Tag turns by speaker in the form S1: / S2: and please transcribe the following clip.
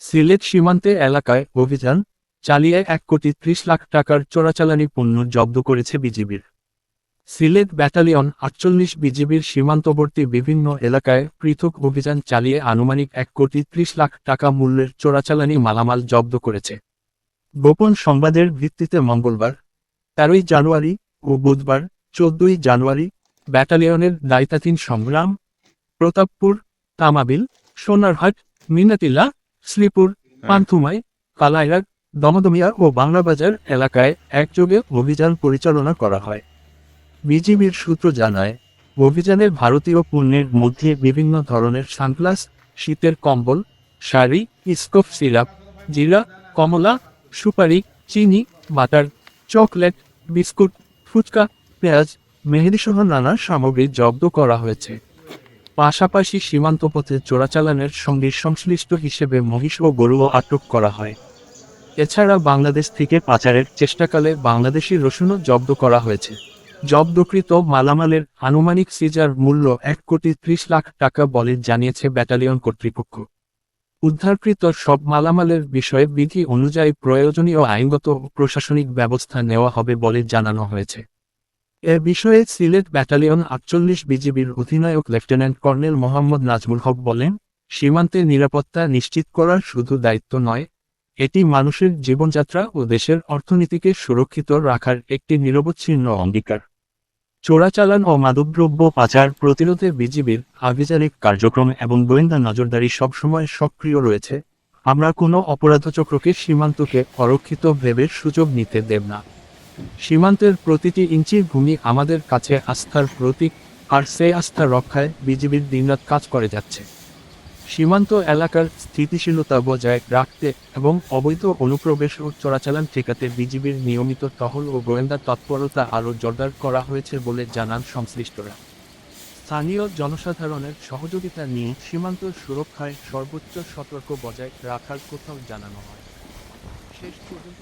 S1: সিলেট সীমান্তে এলাকায় অভিযান চালিয়ে ১,৩০,০০,০০০ টাকার চোরাচালানি পণ্য জব্দ করেছে বিজিবির। সিলেট ব্যাটালিয়ন ৪৮ বিজিবির সীমান্তবর্তী বিভিন্ন এলাকায় পৃথক অভিযান চালিয়ে আনুমানিক ১,৩০,০০,০০০ টাকা মূল্যের চোরাচালানি মালামাল জব্দ করেছে। গোপন সংবাদের ভিত্তিতে মঙ্গলবার ১৩ জানুয়ারি ও বুধবার ১৪ জানুয়ারি ব্যাটালিয়নের দায়িত্বাধীন সংগ্রাম, প্রতাপপুর, তামাবিল, সোনারহাট, মিনাতিলা, শ্রীপুর, পান্থুমাই, কালাইরাগ, দমদমিয়া ও বাংলাবাজার এলাকায় একযোগে অভিযান পরিচালনা করা হয়। বিজিবির সূত্র জানায়, অভিযানে ভারতীয় পণ্যের মধ্যে বিভিন্ন ধরনের সানগ্লাস, শীতের কম্বল, শাড়ি, স্কোপ সিরাপ, জিরা, কমলা, সুপারি, চিনি, বাটার, চকলেট, বিস্কুট, ফুচকা, পেঁয়াজ, মেহেদিসহ নানা সামগ্রী জব্দ করা হয়েছে। পাশাপাশি সীমান্তপথে চোরাচালানের সঙ্গে সংশ্লিষ্ট হিসেবে মহিষ ও গরুও আটক করা হয়। এছাড়া বাংলাদেশ থেকে পাচারের চেষ্টাকালে বাংলাদেশি রসুনও জব্দ করা হয়েছে। জব্দকৃত মালামালের আনুমানিক সিজার মূল্য ১,৩০,০০,০০০ টাকা বলে জানিয়েছে ব্যাটালিয়ন কর্তৃপক্ষ। উদ্ধারকৃত সব মালামালের বিষয়ে বিধি অনুযায়ী প্রয়োজনীয় আইনগত ও প্রশাসনিক ব্যবস্থা নেওয়া হবে বলে জানানো হয়েছে। এ বিষয়ে সিলেট ব্যাটালিয়ন ৪৮ বিজিবির অধিনায়ক লেফটেন্যান্ট কর্নেল মোহাম্মদ নাজমুল হক বলেন, সীমান্তে নিরাপত্তা নিশ্চিত করার শুধু দায়িত্ব নয়, এটি মানুষের জীবনযাত্রা ও দেশের অর্থনীতিকে সুরক্ষিত রাখার একটি নিরবচ্ছিন্ন অঙ্গীকার। চোরাচালান ও মাদকদ্রব্য পাচার প্রতিরোধে বিজিবির আভিযানিক কার্যক্রম এবং গোয়েন্দা নজরদারি সবসময় সক্রিয় রয়েছে। আমরা কোনো অপরাধচক্রকে সীমান্তকে অরক্ষিত ভেবে সুযোগ নিতে দেব না। সীমান্তের প্রতিটি ইঞ্চি ভূমি আমাদের কাছে আস্থার প্রতীক, আর সেই আস্থা রক্ষায় বিজিবির দিনরাত কাজ করে যাচ্ছে। সীমান্ত এলাকার স্থিতিশীলতা বজায় রাখতে এবং অবৈধ অনুপ্রবেশ ও চোরাচালান ঠেকাতে বিজিবির নিয়মিত টহল ও গোয়েন্দা তৎপরতা আরও জোরদার করা হয়েছে বলে জানান সংশ্লিষ্টরা। স্থানীয় জনসাধারণের সহযোগিতা নিয়ে সীমান্ত সুরক্ষায় সর্বোচ্চ সতর্ক বজায় রাখার কথাও জানানো হয়। শেষ পর্যন্ত